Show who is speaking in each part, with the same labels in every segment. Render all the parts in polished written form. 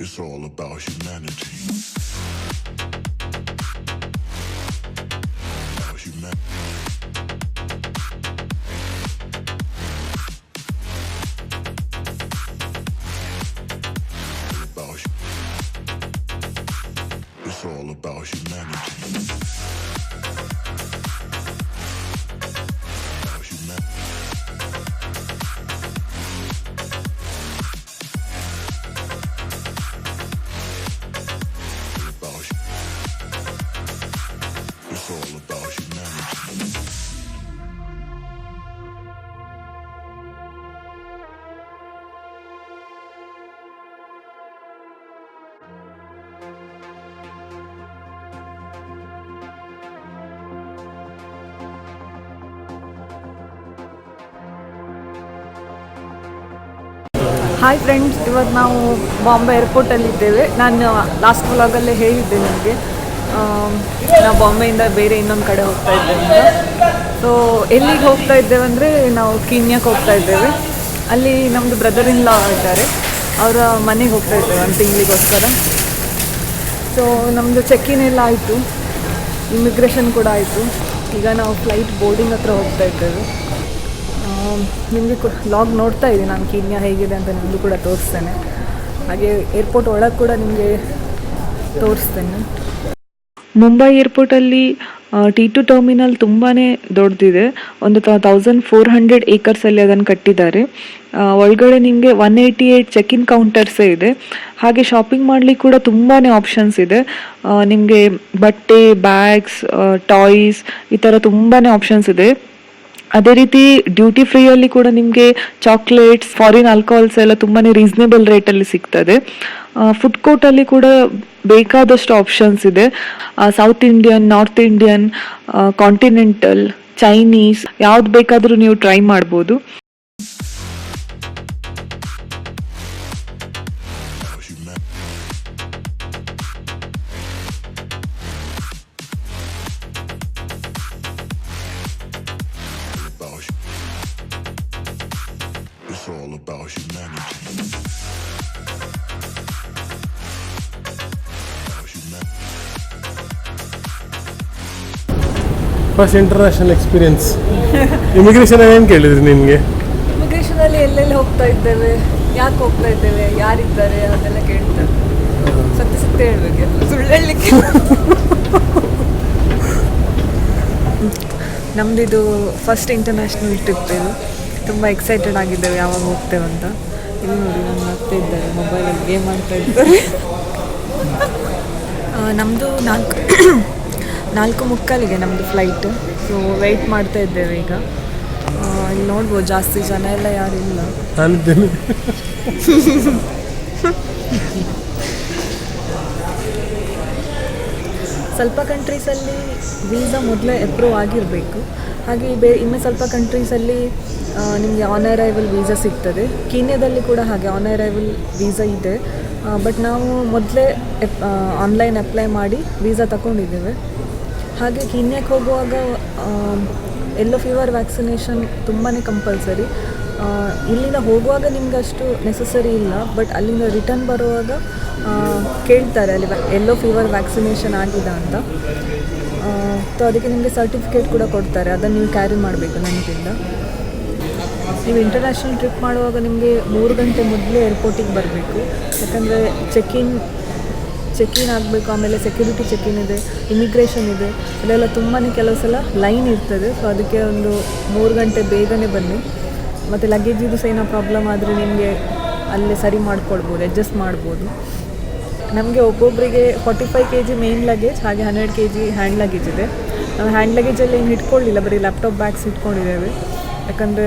Speaker 1: It's all about humanity. About humanity. It's all about humanity. About humanity. It's all about humanity.
Speaker 2: Hi friends, ಇವತ್ತು ನಾವು ಬಾಂಬೆ ಏರ್ಪೋರ್ಟಲ್ಲಿದ್ದೇವೆ. ನಾನು last ವ್ಲಾಗಲ್ಲೇ ಹೇಳಿದ್ದೆ ನಿಮಗೆ ನಾವು ಬಾಂಬೆಯಿಂದ ಬೇರೆ ಇನ್ನೊಂದು ಕಡೆ ಹೋಗ್ತಾ ಇದ್ದೇವೆ ಅಂತ. ಸೊ ಎಲ್ಲಿಗೆ ಹೋಗ್ತಾ ಇದ್ದೇವೆ ಅಂದರೆ ನಾವು ಕೀನ್ಯಾಕ್ಕೆ ಹೋಗ್ತಾ ಇದ್ದೇವೆ. ಅಲ್ಲಿ ನಮ್ಮದು ಬ್ರದರ್ ಇನ್ ಲಾ ಇದ್ದಾರೆ, ಅವರ ಮನೆಗೆ ಹೋಗ್ತಾ ಇದ್ದೇವೆ ಒಂದು ತಿಂಗಳಿಗೋಸ್ಕರ. ಸೊ ನಮ್ಮದು ಚೆಕ್-ಇನ್ ಎಲ್ಲ ಆಯಿತು, ಇಮಿಗ್ರೇಷನ್ ಕೂಡ ಆಯಿತು. ಈಗ ನಾವು ಫ್ಲೈಟ್ ಬೋರ್ಡಿಂಗ್ ಹತ್ರ ಹೋಗ್ತಾ ಇದ್ದೇವೆ. ನಿಮಗೆ ಲಾಗ್ ನೋಡ್ತಾ ಇದ್ದೀನಿ ನಾನು ಕೀನ್ಯಾ ಹೇಗಿದೆ ಅಂತ ನಿಮಗೂ ಕೂಡ ತೋರಿಸ್ತೇನೆ. ಹಾಗೆ ಏರ್ಪೋರ್ಟ್ ಒಳಗೆ ಕೂಡ ನಿಮಗೆ ತೋರಿಸ್ತೇನೆ. ಮುಂಬೈ ಏರ್ಪೋರ್ಟಲ್ಲಿ T2 ಟರ್ಮಿನಲ್ ತುಂಬಾ ದೊಡ್ಡದಿದೆ. ಒಂದು 1400 ಏಕರ್ಸಲ್ಲಿ ಅದನ್ನು ಕಟ್ಟಿದ್ದಾರೆ. ಒಳಗಡೆ ನಿಮಗೆ 188 ಚೆಕ್-ಇನ್ ಕೌಂಟರ್ಸೇ ಇದೆ. ಹಾಗೆ ಶಾಪಿಂಗ್ ಮಾಡಲಿಕ್ಕೆ ಕೂಡ ತುಂಬಾ ಆಪ್ಷನ್ಸ್ ಇದೆ. ನಿಮಗೆ ಬಟ್ಟೆ, ಬ್ಯಾಗ್ಸ್, ಟಾಯ್ಸ್ ಈ ಥರ ತುಂಬಾ ಆಪ್ಷನ್ಸ್ ಇದೆ. ಅದೇ ರೀತಿ ಡ್ಯೂಟಿ ಫ್ರೀಯಲ್ಲಿ ಕೂಡ ನಿಮಗೆ ಚಾಕ್ಲೇಟ್ಸ್, ಫಾರಿನ್ ಆಲ್ಕೋಹಾಲ್ಸ್ ಎಲ್ಲ ತುಂಬಾ ರೀಸನೇಬಲ್ ರೇಟಲ್ಲಿ ಸಿಗ್ತದೆ. ಫುಡ್ ಕೋರ್ಟಲ್ಲಿ ಕೂಡ ಬೇಕಾದಷ್ಟು ಆಪ್ಷನ್ಸ್ ಇದೆ. South Indian, north Indian, continental, Chinese ಯಾವ್ದು ಬೇಕಾದರೂ ನೀವು ಟ್ರೈ ಮಾಡ್ಬೋದು.
Speaker 1: It's all about humanity.
Speaker 3: First international experience immigration ಏನು ಕೇಳಿದ್ರಿ ನಿಮಗೆ?
Speaker 2: ಇಮಿಗ್ರೇಷನಲ್ಲಿ ಎಲ್ಲೆಲ್ಲಿ ಹೋಗ್ತಾ ಇದ್ದೇವೆ, ಯಾಕೆ ಹೋಗ್ತಾ ಇದ್ದೇವೆ, ಯಾರಿದ್ದಾರೆ ಅದೆಲ್ಲ ಕೇಳ್ತಾರೆ. ಸತ್ಯ ಹೇಳಬೇಕು, ಸುಳ್ಳು ಹೇಳಲಿಕ್ಕೆ. ನಮ್ಮದಿದು ಫಸ್ಟ್ ಇಂಟರ್ನ್ಯಾಷನಲ್ ಟ್ರಿಪ್. ಇದು ತುಂಬ ಎಕ್ಸೈಟೆಡ್ ಆಗಿದ್ದೇವೆ ಯಾವಾಗ ಹೋಗ್ತೇವೆ ಅಂತ. ಇಲ್ಲಿ ನೋಡಿ ನಾನು ಮತ್ತೆ ಇದ್ದಾರೆ ಮೊಬೈಲಲ್ಲಿ ಗೇಮ್ ಮಾಡ್ತಾ ಇದ್ದಾರೆ. ನಮ್ಮದು 4:45 ನಮ್ಮದು ಫ್ಲೈಟ್. ಸೊ ವೆಯ್ಟ್ ಮಾಡ್ತಾ ಇದ್ದೇವೆ ಈಗ. ಇಲ್ಲಿ ನೋಡ್ಬೋದು ಜಾಸ್ತಿ ಜನ ಎಲ್ಲ ಯಾರಿಲ್ಲ.
Speaker 3: ನಾನಿದ್ದೇನೆ.
Speaker 2: ಸ್ವಲ್ಪ ಕಂಟ್ರೀಸಲ್ಲಿ ವೀಸಾ ಮೊದಲೇ ಅಪ್ರೂವ್ ಆಗಿರಬೇಕು. ಹಾಗೆ ಇನ್ನು ಸ್ವಲ್ಪ ಕಂಟ್ರೀಸಲ್ಲಿ ನಿಮಗೆ ಆನ್ ಅರೈವಲ್ ವೀಸಾ ಸಿಗ್ತದೆ. ಕೀನ್ಯಾದಲ್ಲಿ ಕೂಡ ಹಾಗೆ ಆನ್ ಅರೈವಲ್ ವೀಸಾ ಇದೆ. ಬಟ್ ನಾವು ಮೊದಲೇ ಆನ್ಲೈನ್ ಅಪ್ಲೈ ಮಾಡಿ ವೀಸಾ ತಗೊಂಡಿದ್ದೇವೆ. ಹಾಗೆ ಕೀನ್ಯಾಕ್ಕೆ ಹೋಗುವಾಗ ಯೆಲ್ಲೋ ಫೀವರ್ ವ್ಯಾಕ್ಸಿನೇಷನ್ ತುಂಬಾ ಕಂಪಲ್ಸರಿ. ಇಲ್ಲಿಂದ ಹೋಗುವಾಗ ನಿಮ್ಗೆ ಅಷ್ಟು ನೆಸಸರಿ ಇಲ್ಲ, ಬಟ್ ಅಲ್ಲಿಂದ ರಿಟರ್ನ್ ಬರುವಾಗ ಕೇಳ್ತಾರೆ ಅಲ್ಲಿ ಯೆಲ್ಲೋ ಫೀವರ್ ವ್ಯಾಕ್ಸಿನೇಷನ್ ಆಗಿದೆ ಅಂತ. ಸೊ ಅದಕ್ಕೆ ನಿಮಗೆ ಸರ್ಟಿಫಿಕೇಟ್ ಕೂಡ ಕೊಡ್ತಾರೆ, ಅದನ್ನು ನೀವು ಕ್ಯಾರಿ ಮಾಡಬೇಕು ನೆನಪಿಂದ. ನೀವು ಇಂಟರ್ನ್ಯಾಷನಲ್ ಟ್ರಿಪ್ ಮಾಡುವಾಗ ನಿಮಗೆ 3 ಗಂಟೆ ಮೊದಲೇ ಏರ್ಪೋರ್ಟಿಗೆ ಬರಬೇಕು. ಯಾಕಂದರೆ ಚೆಕ್-ಇನ್ ಆಗಬೇಕು. ಆಮೇಲೆ ಸೆಕ್ಯೂರಿಟಿ ಚೆಕ್-ಇನ್ ಇದೆ, ಇಮಿಗ್ರೇಷನ್ ಇದೆ, ಇಲ್ಲೆಲ್ಲ ತುಂಬಾ ಕೆಲವು ಸಲ ಲೈನ್ ಇರ್ತದೆ. ಸೊ ಅದಕ್ಕೆ ಒಂದು 3 ಗಂಟೆ ಬೇಗನೆ ಬನ್ನಿ. ಮತ್ತು ಲಗೇಜಿದು ಸಹ ಏನೋ ಪ್ರಾಬ್ಲಮ್ ಆದರೆ ನಿಮಗೆ ಅಲ್ಲೇ ಸರಿ ಮಾಡ್ಕೊಳ್ಬೋದು, ಅಡ್ಜಸ್ಟ್ ಮಾಡ್ಬೋದು. ನಮಗೆ ಒಬ್ಬೊಬ್ಬರಿಗೆ 45 kg ಮೇನ್ ಲಗೇಜ್, ಹಾಗೆ 100 kg ಹ್ಯಾಂಡ್ ಲಗೇಜ್ ಇದೆ. ನಾವು ಹ್ಯಾಂಡ್ ಲಗೇಜಲ್ಲಿ ಏನು ಇಟ್ಕೊಳ್ಳಿಲ್ಲ, ಬರೀ ಲ್ಯಾಪ್ಟಾಪ್ ಬ್ಯಾಗ್ಸ್ ಇಟ್ಕೊಂಡಿದ್ದೇವೆ. ಯಾಕಂದರೆ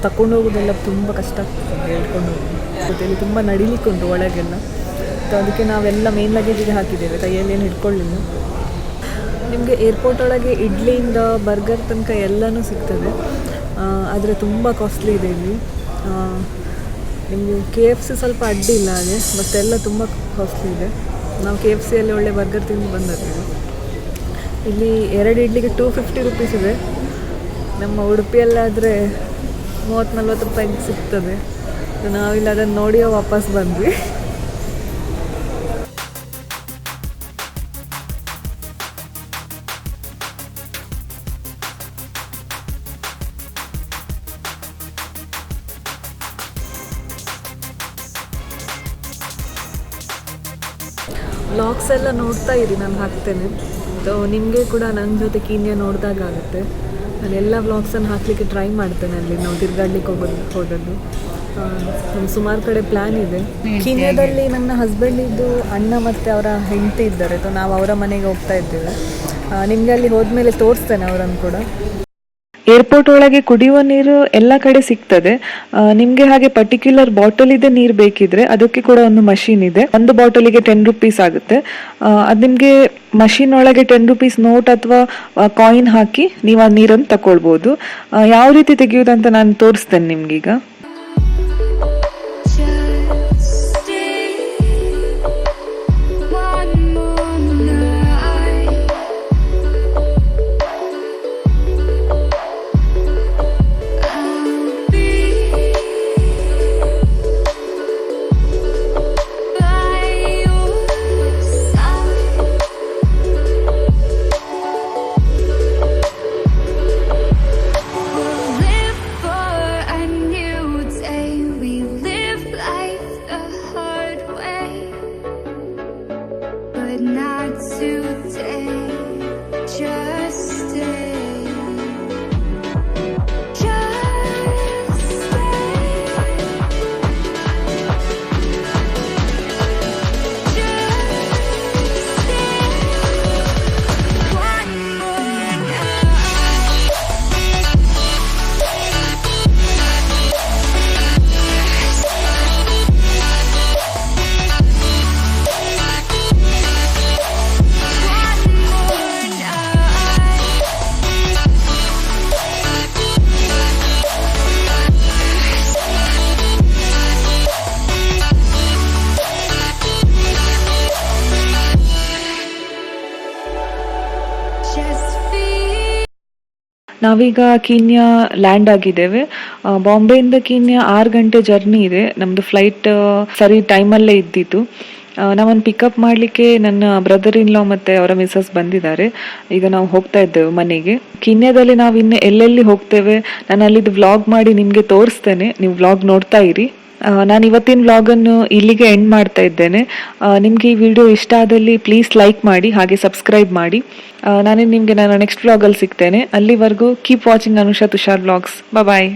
Speaker 2: ತಗೊಂಡು ಹೋಗೋದೆಲ್ಲ ತುಂಬ ಕಷ್ಟ ಆಗ್ತದೆ ಹೇಳ್ಕೊಂಡು ಹೋಗೋದು. ಮತ್ತು ಇಲ್ಲಿ ತುಂಬ ನಡಿಲಿಕ್ಕುಂಟು ಒಳಗೆಲ್ಲ. ಸೊ ಅದಕ್ಕೆ ನಾವೆಲ್ಲ ಮೇನ್ ಲಗೇಜಿಗೆ ಹಾಕಿದ್ದೇವೆ, ಕೈಯಲ್ಲಿ ಏನು ಹಿಡ್ಕೊಳ್ಳಿಲ್ಲ. ನಿಮಗೆ ಏರ್ಪೋರ್ಟ್ ಒಳಗೆ ಇಡ್ಲಿಯಿಂದ ಬರ್ಗರ್ ತನಕ ಎಲ್ಲನೂ ಸಿಗ್ತದೆ, ಆದರೆ ತುಂಬ ಕಾಸ್ಟ್ಲಿ ಇದೆ ಇಲ್ಲಿ. ನಿಮಗೆ KFC ಸ್ವಲ್ಪ ಅಡ್ಡಿ ಇಲ್ಲ ಹಾಗೆ, ಮತ್ತೆಲ್ಲ ತುಂಬ ಕಾಸ್ಟ್ಲಿ ಇದೆ. ನಾವು KFCಯಲ್ಲಿ ಒಳ್ಳೆ ಬರ್ಗರ್ ತಿಂದು ಬಂದಿದ್ದೀವಿ. ಇಲ್ಲಿ 2 ಇಡ್ಲಿಗೆ 250 ರೂಪೀಸ್ ಇದೆ. ನಮ್ಮ ಉಡುಪಿಯಲ್ಲಾದರೆ 30-40 ರೂಪಾಯಿಗೆ ಸಿಗ್ತದೆ. ನಾವಿಲ್ಲಿ ಅದನ್ನು ನೋಡಿ ವಾಪಸ್ ಬಂದ್ವಿ. ವ್ಲಾಗ್ಸ್ ಎಲ್ಲ ನೋಡ್ತಾ ಇರಿ, ನಾನು ಹಾಕ್ತೇನೆ. ನಿಮಗೆ ಕೂಡ ನನ್ನ ಜೊತೆ ಕೀನ್ಯಾ ನೋಡಿದಾಗ ಆಗುತ್ತೆ. ನಾನು ಎಲ್ಲ ವ್ಲಾಗ್ಸನ್ನು ಹಾಕಲಿಕ್ಕೆ ಟ್ರೈ ಮಾಡ್ತೇನೆ. ಅಲ್ಲಿ ನಾವು ತಿರ್ಗಾಡ್ಲಿಕ್ಕೆ ಹೋದದ್ದು ಸುಮಾರು ಕಡೆ ಪ್ಲ್ಯಾನ್ ಇದೆ. ಕೀನ್ಯಾದಲ್ಲಿ ನನ್ನ ಹಸ್ಬೆಂಡಿದ್ದು ಅಣ್ಣ ಮತ್ತು ಅವರ ಹೆಂಡತಿ ಇದ್ದಾರೆ. ನಾವು ಅವರ ಮನೆಗೆ ಹೋಗ್ತಾ ಇದ್ದೇವೆ. ನಿಮಗೆ ಅಲ್ಲಿ ಹೋದ್ಮೇಲೆ ತೋರಿಸ್ತೇನೆ ಅವರನ್ನು ಕೂಡ. ಏರ್ಪೋರ್ಟ್ ಒಳಗೆ ಕುಡಿಯುವ ನೀರು ಎಲ್ಲ ಕಡೆ ಸಿಗ್ತದೆ. ನಿಮಗೆ ಹಾಗೆ ಪರ್ಟಿಕ್ಯುಲರ್ ಬಾಟಲ್ ಇದೆ ನೀರು ಬೇಕಿದ್ರೆ ಅದಕ್ಕೆ ಕೂಡ ಒಂದು ಮಷೀನ್ ಇದೆ. ಒಂದು ಬಾಟಲಿಗೆ 10 ರೂಪೀಸ್ ಆಗುತ್ತೆ. ಅದು ನಿಮಗೆ ಮಷೀನ್ ಒಳಗೆ 10 ರೂಪೀಸ್ ನೋಟ್ ಅಥವಾ ಕಾಯಿನ್ ಹಾಕಿ ನೀವು ಆ ನೀರನ್ನು ತಗೊಳ್ಬೋದು. ಯಾವ ರೀತಿ ತೆಗೆಯುವುದಂತ ನಾನು ತೋರಿಸ್ತೇನೆ ನಿಮ್ಗೀಗ. ನಾವೀಗ ಕೀನ್ಯಾ ಲ್ಯಾಂಡ್ ಆಗಿದ್ದೇವೆ. ಬಾಂಬೆಯಿಂದ ಕೀನ್ಯಾ 6 ಗಂಟೆ ಜರ್ನಿ ಇದೆ. ನಮ್ಮದು ಫ್ಲೈಟ್ ಸರಿ ಟೈಮಲ್ಲೇ ಇದ್ದಿತ್ತು. ನಮ್ಮನ್ನು ಪಿಕಪ್ ಮಾಡಲಿಕ್ಕೆ ನನ್ನ ಬ್ರದರ್ ಇನ್ ಲಾ ಮತ್ತು ಅವರ ಮಿಸಸ್ ಬಂದಿದ್ದಾರೆ. ಈಗ ನಾವು ಹೋಗ್ತಾ ಇದ್ದೇವೆ ಮನೆಗೆ. ಕೀನ್ಯಾದಲ್ಲಿ ನಾವು ಇನ್ನು ಎಲ್ಲೆಲ್ಲಿ ಹೋಗ್ತೇವೆ ನಾನು ಅಲ್ಲಿದ್ದು ವ್ಲಾಗ್ ಮಾಡಿ ನಿಮಗೆ ತೋರಿಸ್ತೇನೆ. ನೀವು ವ್ಲಾಗ್ ನೋಡ್ತಾ ಇರಿ. ನಾನು ಇವತ್ತಿನ ವ್ಲಾಗನ್ನು ಇಲ್ಲಿಗೆ ಎಂಡ್ ಮಾಡ್ತಾ ಇದ್ದೇನೆ. ನಿಮಗೆ ಈ ವಿಡಿಯೋ ಇಷ್ಟ ಆದಲ್ಲಿ ಪ್ಲೀಸ್ ಲೈಕ್ ಮಾಡಿ, ಹಾಗೆ ಸಬ್ಸ್ಕ್ರೈಬ್ ಮಾಡಿ. ನಾನು ನೆಕ್ಸ್ಟ್ ವ್ಲಾಗಲ್ಲಿ ಸಿಗ್ತೇನೆ. ಅಲ್ಲಿವರೆಗೂ keep watching Anusha Tushar vlogs. ಬಾಯ್.